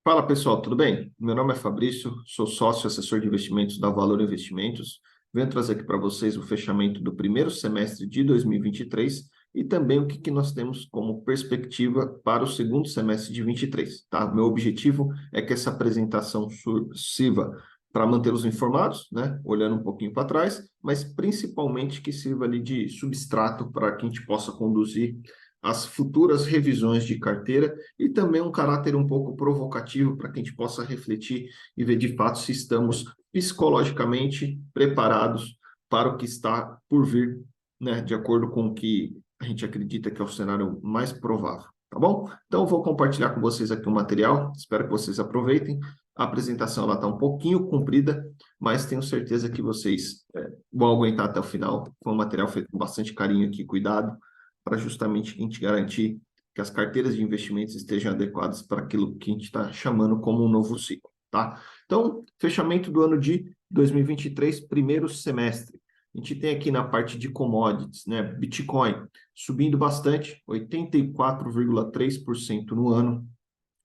Fala pessoal, tudo bem? Meu nome é Fabrício, sou sócio assessor de investimentos da Valor Investimentos. Venho trazer aqui para vocês o fechamento do primeiro semestre de 2023 e também o que nós temos como perspectiva para o segundo semestre de 23, tá? Meu objetivo é que essa apresentação sirva para mantê-los informados, né? Olhando um pouquinho para trás, mas principalmente que sirva ali de substrato para que a gente possa conduzir as futuras revisões de carteira e também um caráter um pouco provocativo para que a gente possa refletir e ver de fato se estamos psicologicamente preparados para o que está por vir, né, de acordo com o que a gente acredita que é o cenário mais provável, tá bom? Então, eu vou compartilhar com vocês aqui o material, espero que vocês aproveitem. A apresentação está um pouquinho comprida, mas tenho certeza que vocês vão aguentar até o final. Foi um material feito com bastante carinho aqui, cuidado, para justamente a gente garantir que as carteiras de investimentos estejam adequadas para aquilo que a gente está chamando como um novo ciclo, tá? Então, fechamento do ano de 2023, primeiro semestre. A gente tem aqui na parte de commodities, né? Bitcoin subindo bastante, 84,3% no ano.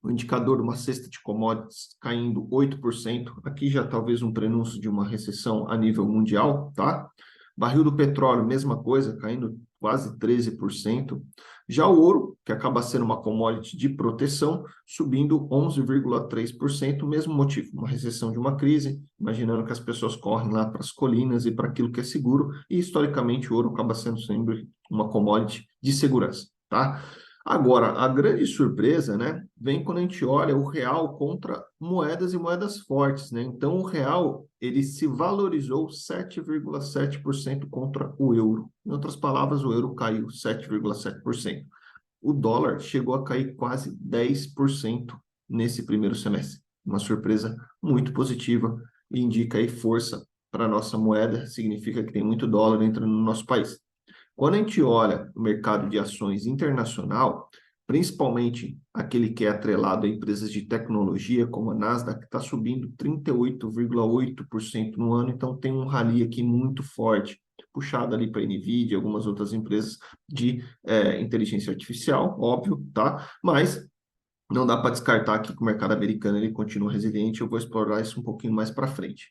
O indicador de uma cesta de commodities caindo 8%. Aqui já talvez um prenúncio de uma recessão a nível mundial, tá? Barril do petróleo, mesma coisa, caindo quase 13%. Já o ouro, que acaba sendo uma commodity de proteção, subindo 11,3%, mesmo motivo, uma recessão de uma crise, imaginando que as pessoas correm lá para as colinas e para aquilo que é seguro, e historicamente o ouro acaba sendo sempre uma commodity de segurança, tá? Agora, a grande surpresa, né, vem quando a gente olha o real contra moedas e moedas fortes, né? Então, o real, ele se valorizou 7,7% contra o euro. Em outras palavras, o euro caiu 7,7%. O dólar chegou a cair quase 10% nesse primeiro semestre. Uma surpresa muito positiva e indica aí força para a nossa moeda, significa que tem muito dólar entrando no nosso país. Quando a gente olha o mercado de ações internacional, principalmente aquele que é atrelado a empresas de tecnologia, como a Nasdaq, está subindo 38,8% no ano, então tem um rally aqui muito forte, puxado ali para a NVIDIA e algumas outras empresas de inteligência artificial, óbvio, tá? Mas não dá para descartar aqui que o mercado americano ele continua resiliente, eu vou explorar isso um pouquinho mais para frente.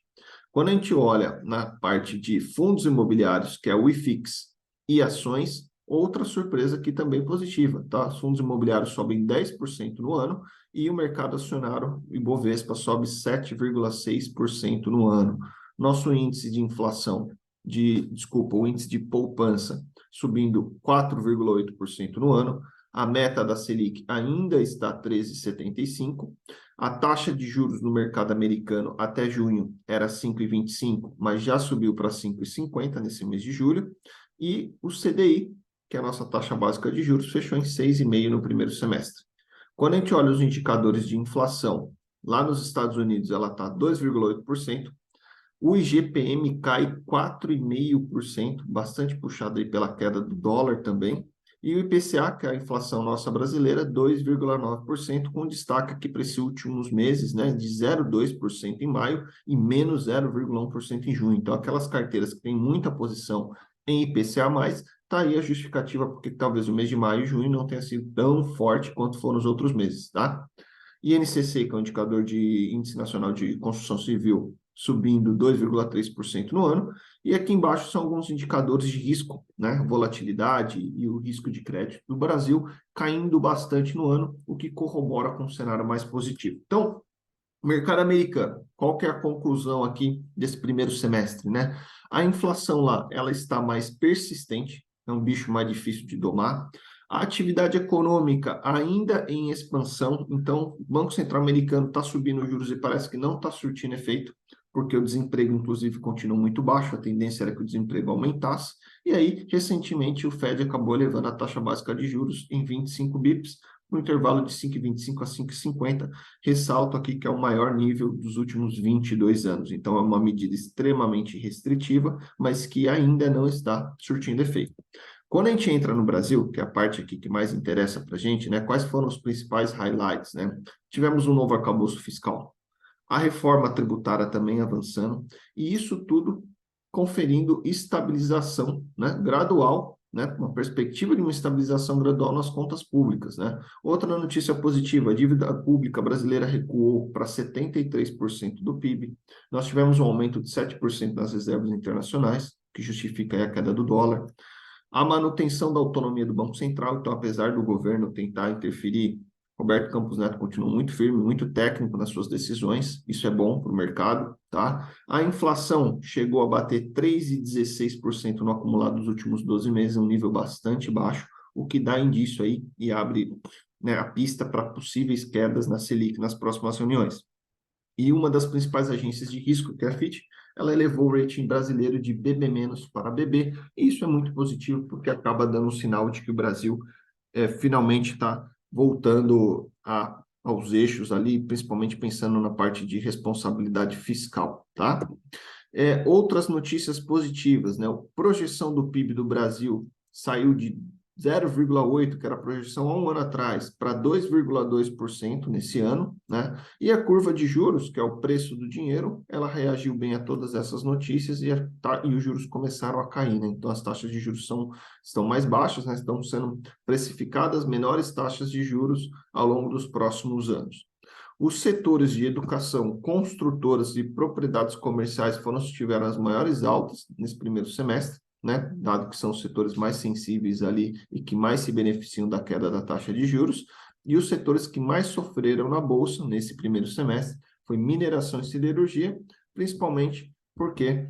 Quando a gente olha na parte de fundos imobiliários, que é o IFIX, e ações, outra surpresa aqui também positiva, tá? Os fundos imobiliários sobem 10% no ano e o mercado acionário Ibovespa sobe 7,6% no ano. Nosso índice de inflação, o índice de poupança subindo 4,8% no ano. A meta da Selic ainda está 13,75%. A taxa de juros no mercado americano até junho era 5,25, mas já subiu para 5,50 nesse mês de julho. E o CDI, que é a nossa taxa básica de juros, fechou em 6,5% no primeiro semestre. Quando a gente olha os indicadores de inflação, lá nos Estados Unidos ela está 2,8%, o IGPM cai 4,5%, bastante puxado aí pela queda do dólar também, e o IPCA, que é a inflação nossa brasileira, 2,9%, com destaque aqui para esses últimos meses, né, de 0,2% em maio e menos 0,1% em junho. Então, aquelas carteiras que têm muita posição em IPCA+, está aí a justificativa porque talvez o mês de maio e junho não tenha sido tão forte quanto foram os outros meses, tá? INCC, que é o indicador de Índice Nacional de Construção Civil, subindo 2,3% no ano, e aqui embaixo são alguns indicadores de risco, né? Volatilidade e o risco de crédito do Brasil caindo bastante no ano, o que corrobora com um cenário mais positivo. Então, mercado americano, qual que é a conclusão aqui desse primeiro semestre, né? A inflação lá, ela está mais persistente, é um bicho mais difícil de domar. A atividade econômica ainda em expansão, então o Banco Central americano está subindo os juros e parece que não está surtindo efeito, porque o desemprego, inclusive, continua muito baixo, a tendência era que o desemprego aumentasse, e aí, recentemente, o Fed acabou elevando a taxa básica de juros em 25 bips, no intervalo de 5,25 a 5,50, ressalto aqui que é o maior nível dos últimos 22 anos. Então, é uma medida extremamente restritiva, mas que ainda não está surtindo efeito. Quando a gente entra no Brasil, que é a parte aqui que mais interessa para a gente, né, quais foram os principais highlights, né? Tivemos um novo arcabouço fiscal, a reforma tributária também avançando, e isso tudo conferindo estabilização, né, gradual né? Uma perspectiva de uma estabilização gradual nas contas públicas, né? Outra notícia positiva, a dívida pública brasileira recuou para 73% do PIB. Nós tivemos um aumento de 7% nas reservas internacionais, que justifica aí a queda do dólar. A manutenção da autonomia do Banco Central, então, apesar do governo tentar interferir, Roberto Campos Neto continua muito firme, muito técnico nas suas decisões, isso é bom para o mercado, tá? A inflação chegou a bater 3,16% no acumulado dos últimos 12 meses, um nível bastante baixo, o que dá indício aí e abre, né, a pista para possíveis quedas na Selic nas próximas reuniões. E uma das principais agências de risco, que é a Fitch, ela elevou o rating brasileiro de BB- para BB, e isso é muito positivo, porque acaba dando um sinal de que o Brasil finalmente está voltando aos eixos ali, principalmente pensando na parte de responsabilidade fiscal, tá? Outras notícias positivas, né? A projeção do PIB do Brasil saiu de 0,8, que era a projeção há um ano atrás, para 2,2% nesse ano, né? E a curva de juros, que é o preço do dinheiro, ela reagiu bem a todas essas notícias e os juros começaram a cair, né? Então as taxas de juros estão mais baixas, né? Estão sendo precificadas menores taxas de juros ao longo dos próximos anos. Os setores de educação, construtoras e propriedades comerciais foram os que tiveram as maiores altas nesse primeiro semestre, né? Dado que são os setores mais sensíveis ali e que mais se beneficiam da queda da taxa de juros. E os setores que mais sofreram na bolsa nesse primeiro semestre foi mineração e siderurgia, principalmente porque,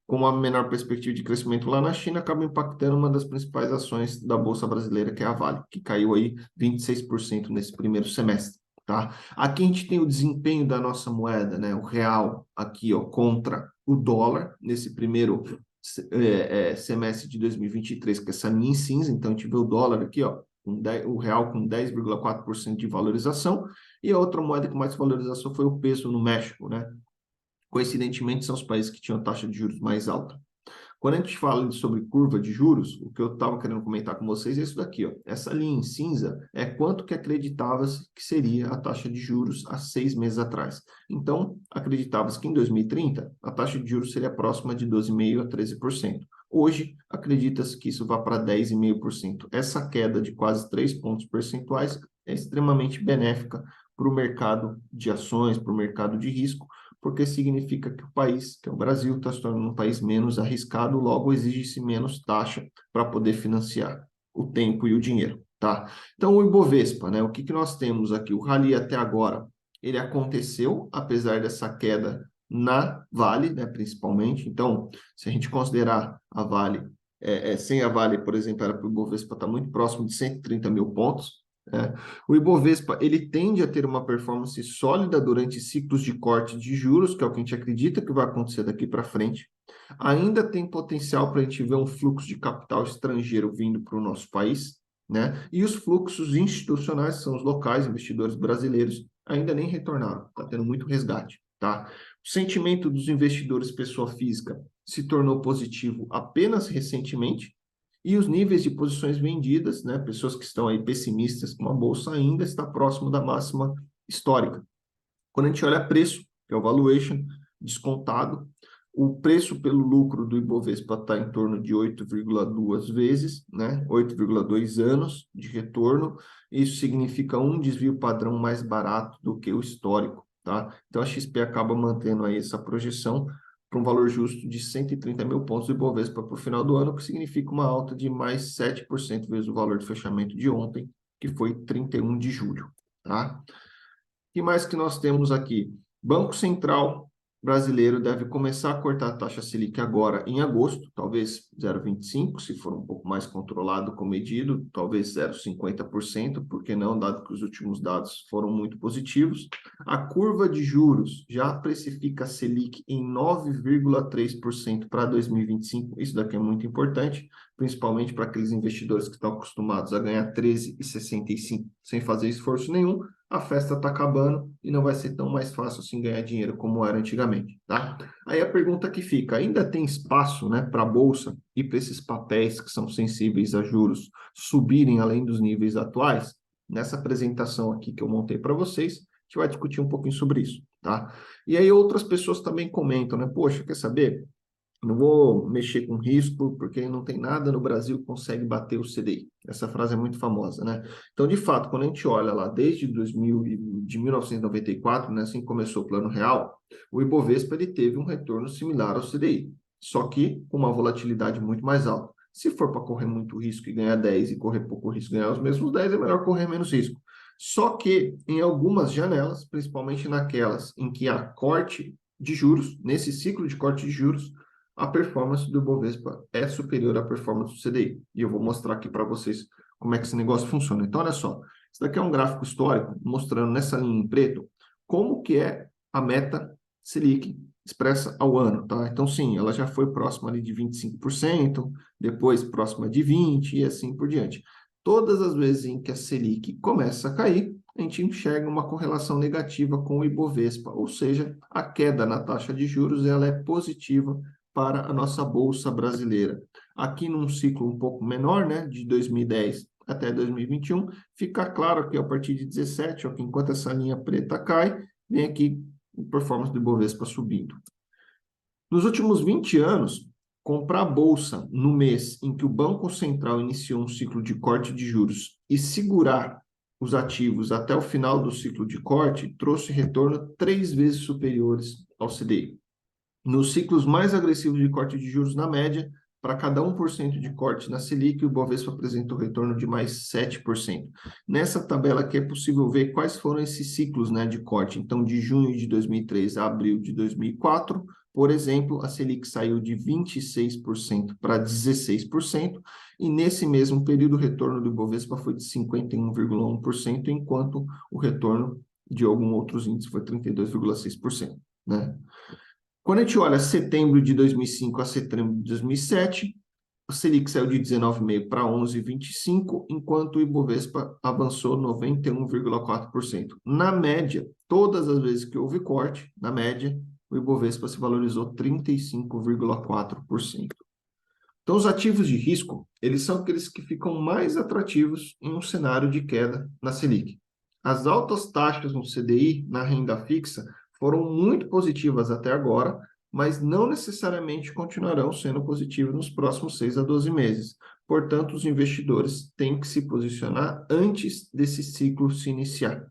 com uma menor perspectiva de crescimento lá na China, acaba impactando uma das principais ações da bolsa brasileira, que é a Vale, que caiu aí 26% nesse primeiro semestre. Tá? Aqui a gente tem o desempenho da nossa moeda, né? O real aqui, ó, contra o dólar nesse primeiro semestre de 2023, que é essa linha em cinza. Então a gente vê o dólar aqui, ó, o real com 10,4% de valorização, e a outra moeda com mais valorização foi o peso no México, né? Coincidentemente, são os países que tinham taxa de juros mais alta. Quando a gente fala sobre curva de juros, o que eu estava querendo comentar com vocês é isso daqui, ó. Essa linha em cinza é quanto que acreditava-se que seria a taxa de juros há 6 meses atrás. Então, acreditava-se que em 2030 a taxa de juros seria próxima de 12,5% a 13%. Hoje, acredita-se que isso vá para 10,5%. Essa queda de quase 3 pontos percentuais é extremamente benéfica para o mercado de ações, para o mercado de risco, porque significa que o país, que é o Brasil, está se tornando um país menos arriscado, logo exige-se menos taxa para poder financiar o tempo e o dinheiro, tá? Então, o Ibovespa, né? O que nós temos aqui? O rally até agora, ele aconteceu, apesar dessa queda na Vale, né, principalmente. Então, se a gente considerar a Vale, sem a Vale, por exemplo, era para o Ibovespa estar muito próximo de 130 mil pontos, né? O Ibovespa, ele tende a ter uma performance sólida durante ciclos de corte de juros, que é o que a gente acredita que vai acontecer daqui para frente. Ainda tem potencial para a gente ver um fluxo de capital estrangeiro vindo para o nosso país, né? E os fluxos institucionais, são os locais, investidores brasileiros, ainda nem retornaram, está tendo muito resgate, tá? O sentimento dos investidores pessoa física se tornou positivo apenas recentemente, e os níveis de posições vendidas, né, pessoas que estão aí pessimistas com a bolsa, ainda está próximo da máxima histórica. Quando a gente olha preço, que é o valuation descontado, o preço pelo lucro do Ibovespa está em torno de 8,2 vezes, né? 8,2 anos de retorno. Isso significa um desvio padrão mais barato do que o histórico, tá? Então a XP acaba mantendo aí essa projeção para um valor justo de 130 mil pontos do Ibovespa para o final do ano, que significa uma alta de mais 7% vezes o valor de fechamento de ontem, que foi 31 de julho, tá? Que mais que nós temos aqui? Banco Central brasileiro deve começar a cortar a taxa Selic agora em agosto, talvez 0,25, se for um pouco mais controlado, comedido, talvez 0,50%, porque não, dado que os últimos dados foram muito positivos. A curva de juros já precifica a Selic em 9,3% para 2025, isso daqui é muito importante, principalmente para aqueles investidores que estão acostumados a ganhar 13,65 sem fazer esforço nenhum. A festa está acabando e não vai ser tão mais fácil assim ganhar dinheiro como era antigamente, tá? Aí a pergunta que fica, ainda tem espaço, né, para a bolsa e para esses papéis que são sensíveis a juros subirem além dos níveis atuais? Nessa apresentação aqui que eu montei para vocês, a gente vai discutir um pouquinho sobre isso, tá? E aí outras pessoas também comentam, né? Poxa, quer saber? Não vou mexer com risco, porque não tem nada no Brasil que consegue bater o CDI. Essa frase é muito famosa, né? Então, de fato, quando a gente olha lá desde 2000, de 1994, né, assim que começou o Plano Real, o Ibovespa ele teve um retorno similar ao CDI, só que com uma volatilidade muito mais alta. Se for para correr muito risco e ganhar 10 e correr pouco risco e ganhar os mesmos 10, é melhor correr menos risco. Só que em algumas janelas, principalmente naquelas em que há corte de juros, nesse ciclo de corte de juros, a performance do Ibovespa é superior à performance do CDI. E eu vou mostrar aqui para vocês como é que esse negócio funciona. Então, olha só, isso daqui é um gráfico histórico mostrando nessa linha em preto como que é a meta Selic expressa ao ano, tá? Então, sim, ela já foi próxima ali de 25%, depois próxima de 20% e assim por diante. Todas as vezes em que a Selic começa a cair, a gente enxerga uma correlação negativa com o Ibovespa, ou seja, a queda na taxa de juros ela é positiva para a nossa bolsa brasileira. Aqui num ciclo um pouco menor, né, de 2010 até 2021, fica claro que a partir de 17, ó, que enquanto essa linha preta cai, vem aqui a performance do Ibovespa subindo. Nos últimos 20 anos, comprar bolsa no mês em que o Banco Central iniciou um ciclo de corte de juros e segurar os ativos até o final do ciclo de corte trouxe retorno 3 vezes superiores ao CDI. Nos ciclos mais agressivos de corte de juros, na média, para cada 1% de corte na Selic, o Bovespa apresenta um retorno de mais 7%. Nessa tabela aqui é possível ver quais foram esses ciclos, né, de corte. Então, de junho de 2003 a abril de 2004, por exemplo, a Selic saiu de 26% para 16%, e nesse mesmo período o retorno do Bovespa foi de 51,1%, enquanto o retorno de alguns outros índices foi 32,6%, né? Quando a gente olha setembro de 2005 a setembro de 2007, a Selic saiu de 19,5 para 11,25, enquanto o Ibovespa avançou 91,4%. Na média, todas as vezes que houve corte, na média, o Ibovespa se valorizou 35,4%. Então, os ativos de risco, eles são aqueles que ficam mais atrativos em um cenário de queda na Selic. As altas taxas no CDI, na renda fixa, foram muito positivas até agora, mas não necessariamente continuarão sendo positivas nos próximos 6 a 12 meses. Portanto, os investidores têm que se posicionar antes desse ciclo se iniciar.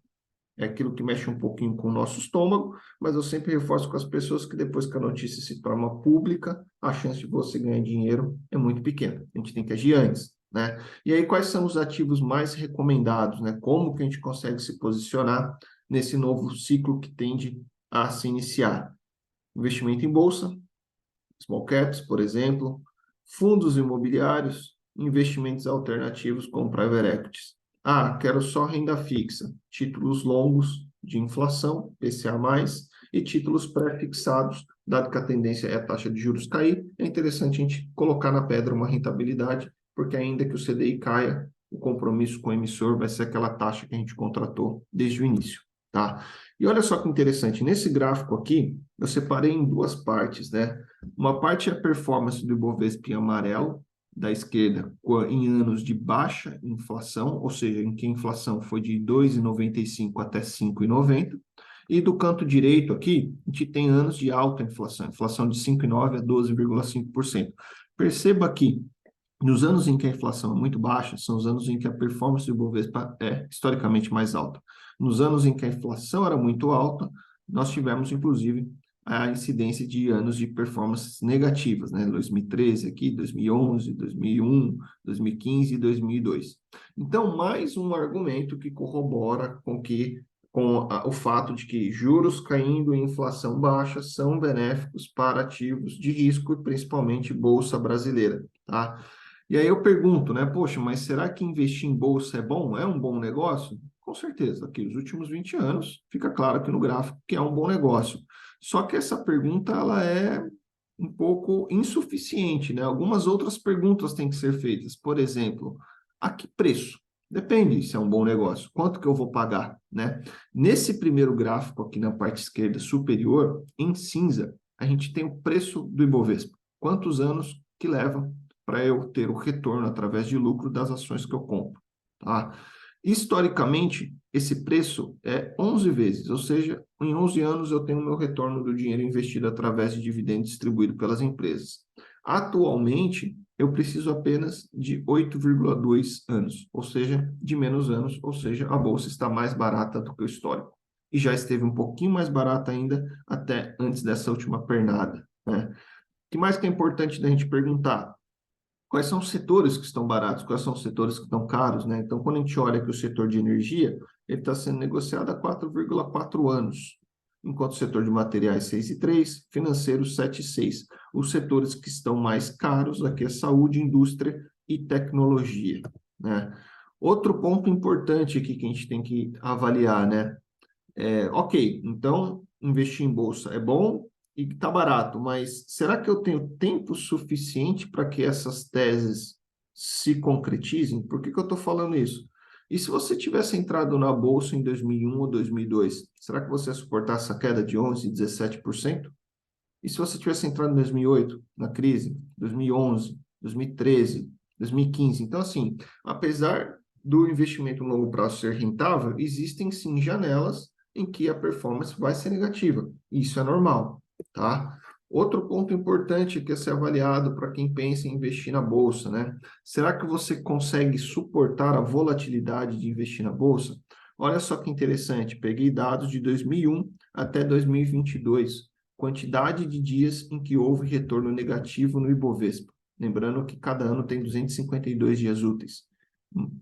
É aquilo que mexe um pouquinho com o nosso estômago, mas eu sempre reforço com as pessoas que depois que a notícia se torna pública, a chance de você ganhar dinheiro é muito pequena. A gente tem que agir antes, né? E aí, quais são os ativos mais recomendados, né? Como que a gente consegue se posicionar nesse novo ciclo que tende a se iniciar? Investimento em bolsa, small caps, por exemplo, fundos imobiliários, investimentos alternativos como private equities. Ah, quero só renda fixa, títulos longos de inflação, PCA+, e títulos pré-fixados, dado que a tendência é a taxa de juros cair, é interessante a gente colocar na pedra uma rentabilidade, porque ainda que o CDI caia, o compromisso com o emissor vai ser aquela taxa que a gente contratou desde o início, tá? E olha só que interessante, nesse gráfico aqui, eu separei em duas partes, né? Uma parte é a performance do Ibovespa em amarelo, da esquerda, em anos de baixa inflação, ou seja, em que a inflação foi de 2,95 até 5,90. E do canto direito aqui, a gente tem anos de alta inflação, inflação de 5,9 a 12,5%. Perceba que nos anos em que a inflação é muito baixa, são os anos em que a performance do Ibovespa é historicamente mais alta. Nos anos em que a inflação era muito alta, nós tivemos, inclusive, a incidência de anos de performances negativas, né? 2013 aqui, 2011, 2001, 2015 e 2002. Então, mais um argumento que corrobora com o fato de que juros caindo e inflação baixa são benéficos para ativos de risco e principalmente bolsa brasileira, tá? E aí eu pergunto, né? Poxa, mas será que investir em bolsa é bom? É um bom negócio? Com certeza, aqui nos últimos 20 anos, fica claro aqui no gráfico que é um bom negócio. Só que essa pergunta, ela é um pouco insuficiente, né? Algumas outras perguntas têm que ser feitas. Por exemplo, a que preço? Depende se é um bom negócio. Quanto que eu vou pagar, né? Nesse primeiro gráfico aqui na parte esquerda superior, em cinza, a gente tem o preço do Ibovespa. Quantos anos que leva para eu ter o retorno através de lucro das ações que eu compro, tá? Historicamente, esse preço é 11 vezes, ou seja, em 11 anos eu tenho o meu retorno do dinheiro investido através de dividendos distribuído pelas empresas. Atualmente, eu preciso apenas de 8,2 anos, ou seja, de menos anos, ou seja, a bolsa está mais barata do que o histórico. E já esteve um pouquinho mais barata ainda até antes dessa última pernada, né? O que mais que é importante da gente perguntar? Quais são os setores que estão baratos, quais são os setores que estão caros, né? Então, quando a gente olha que o setor de energia, ele está sendo negociado há 4,4 anos, enquanto o setor de materiais 6,3, financeiro 7,6. Os setores que estão mais caros aqui é saúde, indústria e tecnologia, né? Outro ponto importante aqui que a gente tem que avaliar, né? Ok, então investir em bolsa é bom e está barato, mas será que eu tenho tempo suficiente para que essas teses se concretizem? Por que que eu estou falando isso? E se você tivesse entrado na bolsa em 2001 ou 2002, será que você ia suportar essa queda de 11, 17%? E se você tivesse entrado em 2008, na crise, 2011, 2013, 2015? Então, assim, apesar do investimento no longo prazo ser rentável, existem sim janelas em que a performance vai ser negativa. Isso é normal, tá? Outro ponto importante que é ser avaliado para quem pensa em investir na bolsa, né? Será que você consegue suportar a volatilidade de investir na bolsa? Olha só que interessante, peguei dados de 2001 até 2022, quantidade de dias em que houve retorno negativo no Ibovespa. Lembrando que cada ano tem 252 dias úteis.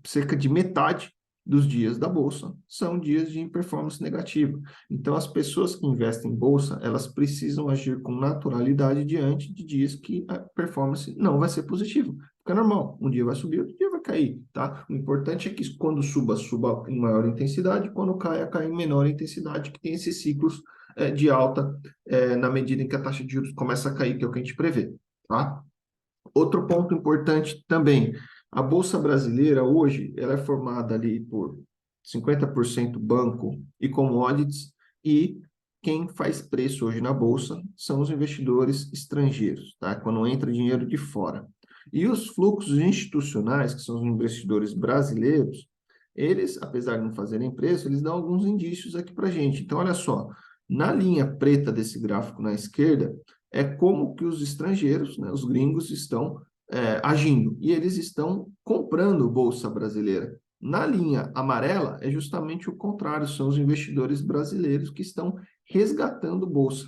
Cerca de metade dos dias da bolsa são dias de performance negativa. Então, as pessoas que investem em bolsa, elas precisam agir com naturalidade diante de dias que a performance não vai ser positiva. Porque é normal, um dia vai subir, outro dia vai cair, tá? O importante é que quando suba, suba em maior intensidade, quando caia, caia em menor intensidade, que tem esses ciclos de alta na medida em que a taxa de juros começa a cair, que é o que a gente prevê, tá? Outro ponto importante também, a Bolsa Brasileira hoje, ela é formada ali por 50% banco e commodities, e quem faz preço hoje na Bolsa são os investidores estrangeiros, tá? Quando entra dinheiro de fora. E os fluxos institucionais, que são os investidores brasileiros, eles, apesar de não fazerem preço, eles dão alguns indícios aqui para a gente. Então, olha só, na linha preta desse gráfico na esquerda, é como que os estrangeiros, né, os gringos, estão agindo. E eles estão comprando bolsa brasileira. Na linha amarela, é justamente o contrário, são os investidores brasileiros que estão resgatando bolsa.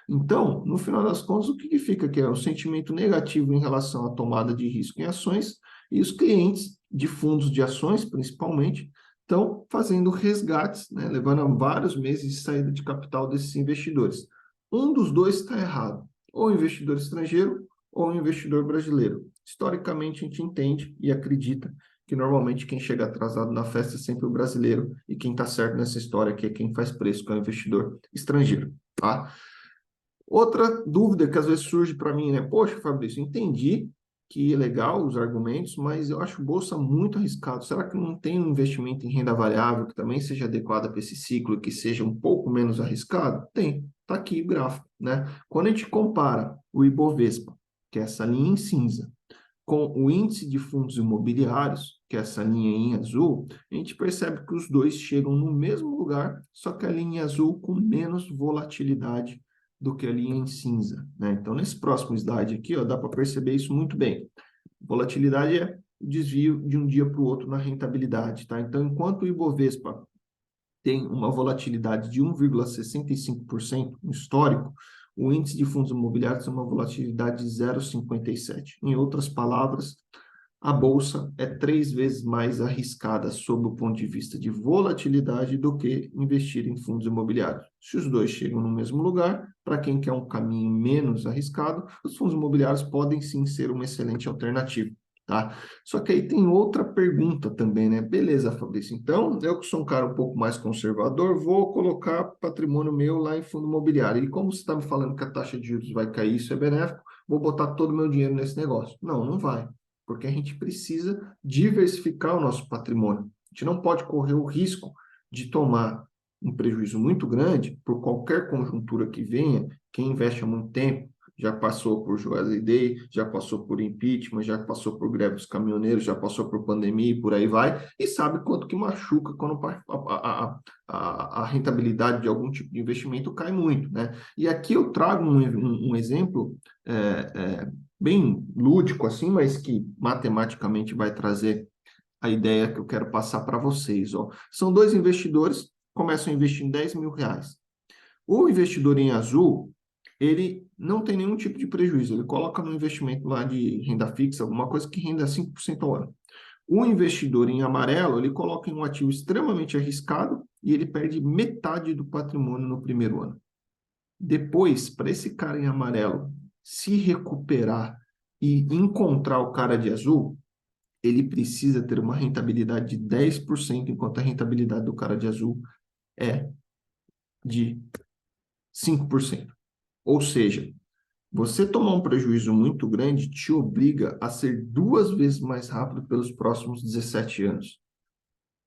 Então, no final das contas, o que fica aqui é um sentimento negativo em relação à tomada de risco em ações, e os clientes de fundos de ações, principalmente, estão fazendo resgates, né, levando a vários meses de saída de capital desses investidores. Um dos dois está errado, ou o investidor estrangeiro ou o investidor brasileiro. Historicamente, a gente entende e acredita que normalmente quem chega atrasado na festa é sempre o brasileiro, e quem está certo nessa história aqui é quem faz preço, que é o investidor estrangeiro, tá? Outra dúvida que às vezes surge para mim, né? Poxa, Fabrício, entendi que é legal os argumentos, mas eu acho bolsa muito arriscado. Será que não tem um investimento em renda variável que também seja adequado para esse ciclo, que seja um pouco menos arriscado? Tem, tá aqui o gráfico, né? Quando a gente compara o Ibovespa, que é essa linha em cinza, com o índice de fundos imobiliários, que é essa linha em azul, a gente percebe que os dois chegam no mesmo lugar, só que a linha azul com menos volatilidade do que a linha em cinza, né? Então, nesse próximo slide aqui, ó, dá para perceber isso muito bem. Volatilidade é o desvio de um dia para o outro na rentabilidade, tá? Então, enquanto o Ibovespa tem uma volatilidade de 1,65% no histórico, o índice de fundos imobiliários tem uma volatilidade de 0,57. Em outras palavras, a bolsa é 3 vezes mais arriscada sob o ponto de vista de volatilidade do que investir em fundos imobiliários. Se os dois chegam no mesmo lugar, para quem quer um caminho menos arriscado, os fundos imobiliários podem sim ser uma excelente alternativa, tá? Só que aí tem outra pergunta também, né? Beleza, Fabrício, então eu que sou um cara um pouco mais conservador, vou colocar patrimônio meu lá em fundo imobiliário. E como você está me falando que a taxa de juros vai cair, isso é benéfico, vou botar todo o meu dinheiro nesse negócio. Não, não vai, porque a gente precisa diversificar o nosso patrimônio. A gente não pode correr o risco de tomar um prejuízo muito grande por qualquer conjuntura que venha. Quem investe há muito tempo já passou por Joesley Day, já passou por impeachment, já passou por greve dos caminhoneiros, já passou por pandemia e por aí vai, e sabe quanto que machuca quando a rentabilidade de algum tipo de investimento cai muito, né? E aqui eu trago um exemplo é, bem lúdico assim, mas que matematicamente vai trazer a ideia que eu quero passar para vocês. Ó. São dois investidores, começam a investir em R$ 10.000. O investidor em azul, ele não tem nenhum tipo de prejuízo, ele coloca no investimento lá de renda fixa, alguma coisa que renda 5% ao ano. O investidor em amarelo, ele coloca em um ativo extremamente arriscado e ele perde metade do patrimônio no primeiro ano. Depois, para esse cara em amarelo se recuperar e encontrar o cara de azul, ele precisa ter uma rentabilidade de 10%, enquanto a rentabilidade do cara de azul é de 5%. Ou seja, você tomar um prejuízo muito grande te obriga a ser 2 vezes mais rápido pelos próximos 17 anos.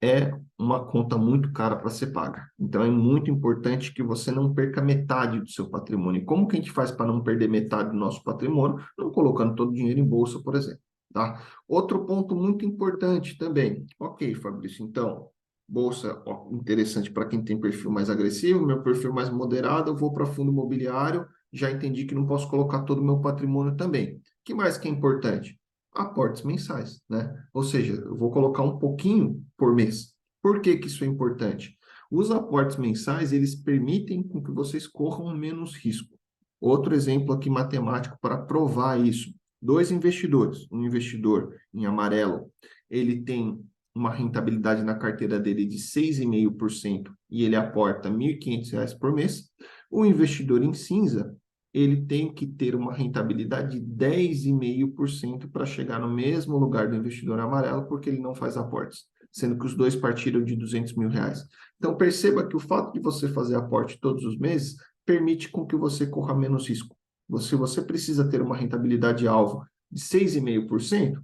É uma conta muito cara para ser paga. Então, é muito importante que você não perca metade do seu patrimônio. E como que a gente faz para não perder metade do nosso patrimônio? Não colocando todo o dinheiro em bolsa, por exemplo. Tá? Outro ponto muito importante também. Ok, Fabrício, então, bolsa, ó, interessante para quem tem perfil mais agressivo, meu perfil mais moderado, eu vou para fundo imobiliário, já entendi que não posso colocar todo o meu patrimônio também. O que mais que é importante? Aportes mensais, né? Ou seja, eu vou colocar um pouquinho por mês. Por que que isso é importante? Os aportes mensais, eles permitem com que vocês corram menos risco. Outro exemplo aqui matemático para provar isso. Dois investidores, um investidor em amarelo, ele tem uma rentabilidade na carteira dele de 6,5% e ele aporta R$ 1.500 por mês. O investidor em cinza, ele tem que ter uma rentabilidade de 10,5% para chegar no mesmo lugar do investidor amarelo, porque ele não faz aportes, sendo que os dois partiram de R$ 200.000. Então, perceba que o fato de você fazer aporte todos os meses permite com que você corra menos risco. Se você precisa ter uma rentabilidade alvo de 6,5%,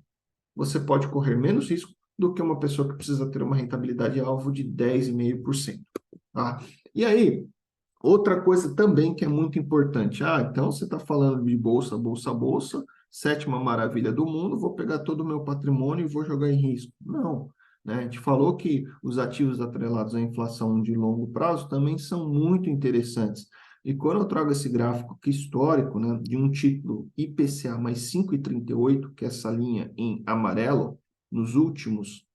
você pode correr menos risco do que uma pessoa que precisa ter uma rentabilidade alvo de 10,5%. Tá? E aí, outra coisa também que é muito importante. Ah, então você está falando de bolsa, bolsa, bolsa, sétima maravilha do mundo, vou pegar todo o meu patrimônio e vou jogar em risco. Não, né? A gente falou que os ativos atrelados à inflação de longo prazo também são muito interessantes. E quando eu trago esse gráfico aqui histórico, né, de um título IPCA mais 5,38, que é essa linha em amarelo, nos últimos,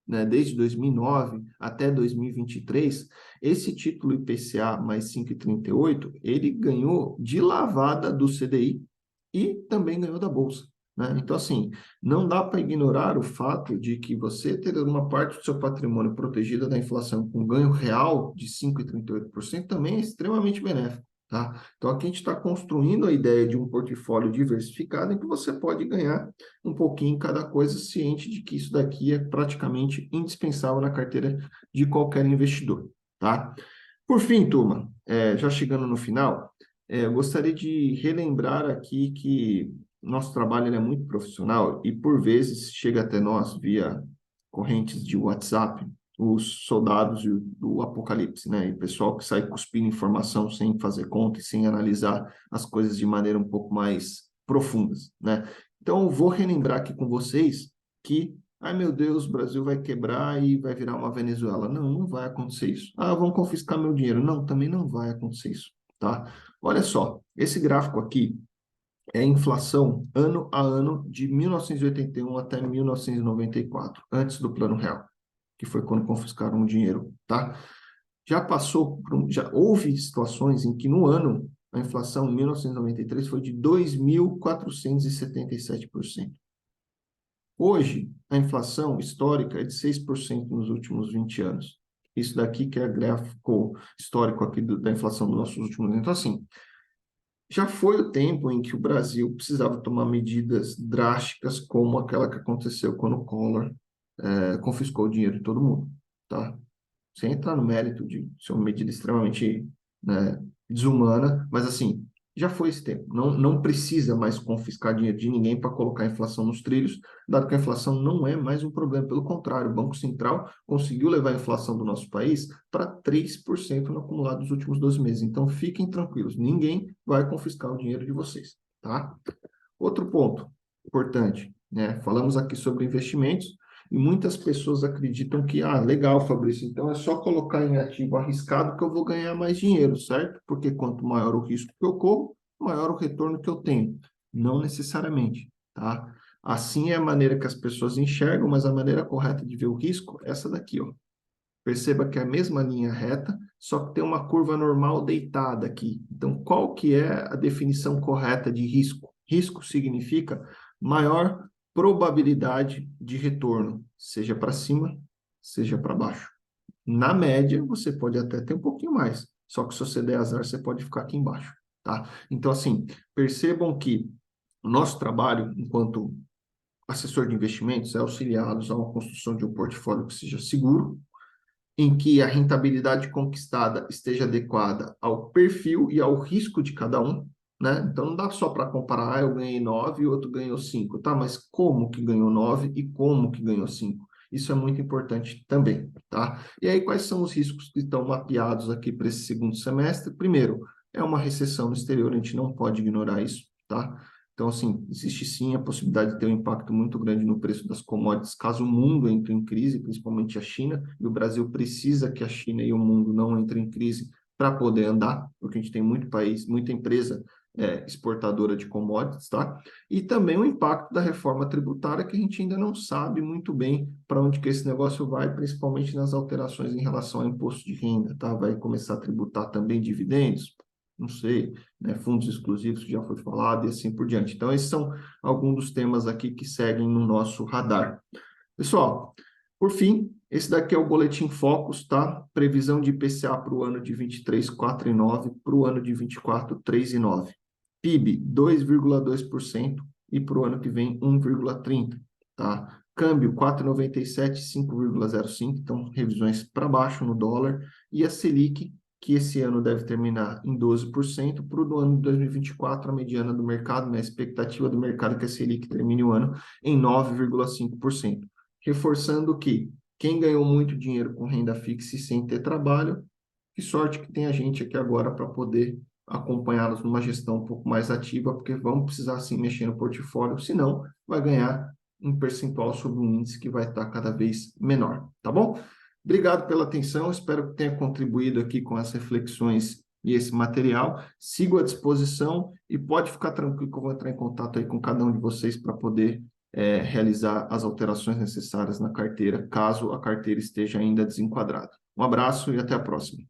né, desde 2009 até 2023, esse título IPCA mais 5,38, ele ganhou de lavada do CDI e também ganhou da Bolsa. Né? Então, assim, não dá para ignorar o fato de que você ter uma parte do seu patrimônio protegida da inflação com ganho real de 5,38% também é extremamente benéfico. Tá? Então, aqui a gente está construindo a ideia de um portfólio diversificado em que você pode ganhar um pouquinho em cada coisa, ciente de que isso daqui é praticamente indispensável na carteira de qualquer investidor. Tá? Por fim, turma, já chegando no final, eu gostaria de relembrar aqui que nosso trabalho ele é muito profissional e, por vezes, chega até nós via correntes de WhatsApp, os soldados do apocalipse, né? E o pessoal que sai cuspindo informação sem fazer conta e sem analisar as coisas de maneira um pouco mais profundas, né? Então, eu vou relembrar aqui com vocês que ai, meu Deus, o Brasil vai quebrar e vai virar uma Venezuela. Não, não vai acontecer isso. Ah, vão confiscar meu dinheiro. Não, também não vai acontecer isso, tá? Olha só, esse gráfico aqui é a inflação ano a ano de 1981 até 1994, antes do Plano Real, que foi quando confiscaram o dinheiro, tá? Já houve situações em que no ano a inflação em 1993 foi de 2.477%. Hoje, a inflação histórica é de 6% nos últimos 20 anos. Isso daqui que é gráfico histórico aqui da inflação dos nossos últimos anos. Então, assim, já foi o tempo em que o Brasil precisava tomar medidas drásticas como aquela que aconteceu quando o Collor confiscou o dinheiro de todo mundo, tá? Sem entrar no mérito de ser uma medida extremamente, né, desumana, mas assim, já foi esse tempo. Não precisa mais confiscar dinheiro de ninguém para colocar a inflação nos trilhos, dado que a inflação não é mais um problema. Pelo contrário, o Banco Central conseguiu levar a inflação do nosso país para 3% no acumulado dos últimos 12 meses. Então, fiquem tranquilos, ninguém vai confiscar o dinheiro de vocês, tá? Outro ponto importante, né? Falamos aqui sobre investimentos e muitas pessoas acreditam que, legal, Fabrício, então é só colocar em ativo arriscado que eu vou ganhar mais dinheiro, certo? Porque quanto maior o risco que eu corro, maior o retorno que eu tenho. Não necessariamente, tá? Assim é a maneira que as pessoas enxergam, mas a maneira correta de ver o risco é essa daqui, ó. Perceba que é a mesma linha reta, só que tem uma curva normal deitada aqui. Então, qual que é a definição correta de risco? Risco significa maior probabilidade de retorno, seja para cima, seja para baixo. Na média, você pode até ter um pouquinho mais, só que se você der azar, você pode ficar aqui embaixo, tá? Então, assim, percebam que o nosso trabalho, enquanto assessor de investimentos, é auxiliá-los a uma construção de um portfólio que seja seguro, em que a rentabilidade conquistada esteja adequada ao perfil e ao risco de cada um, né? Então não dá só para comparar, eu ganhei 9 e o outro ganhou 5, tá? Mas como que ganhou 9 e como que ganhou 5? Isso é muito importante também, tá? E aí, quais são os riscos que estão mapeados aqui para esse segundo semestre? Primeiro, é uma recessão no exterior, a gente não pode ignorar isso, tá? Então, assim, existe sim a possibilidade de ter um impacto muito grande no preço das commodities, caso o mundo entre em crise, principalmente a China, e o Brasil precisa que a China e o mundo não entrem em crise para poder andar, porque a gente tem muito país, muita empresa exportadora de commodities, tá? E também o impacto da reforma tributária, que a gente ainda não sabe muito bem para onde que esse negócio vai, principalmente nas alterações em relação ao imposto de renda, tá? Vai começar a tributar também dividendos? Não sei, né, fundos exclusivos, que já foi falado, e assim por diante. Então, esses são alguns dos temas aqui que seguem no nosso radar. Pessoal, por fim, esse daqui é o Boletim Focus, tá? Previsão de IPCA para o ano de 23, 4,9, para o ano de 24, 3,9. PIB, 2,2% e para o ano que vem, 1,30, tá? Câmbio, 4,97, 5,05, então revisões para baixo no dólar. E a Selic, que esse ano deve terminar em 12%, para o ano de 2024, a mediana do mercado, né, a expectativa do mercado é que a Selic termine o ano em 9,5%. Reforçando que quem ganhou muito dinheiro com renda fixa e sem ter trabalho, que sorte que tem a gente aqui agora para poder acompanhá-los numa gestão um pouco mais ativa, porque vamos precisar sim mexer no portfólio, senão vai ganhar um percentual sobre um índice que vai estar cada vez menor, tá bom? Obrigado pela atenção, espero que tenha contribuído aqui com as reflexões e esse material. Sigo à disposição e pode ficar tranquilo que eu vou entrar em contato aí com cada um de vocês para poder realizar as alterações necessárias na carteira, caso a carteira esteja ainda desenquadrada. Um abraço e até a próxima.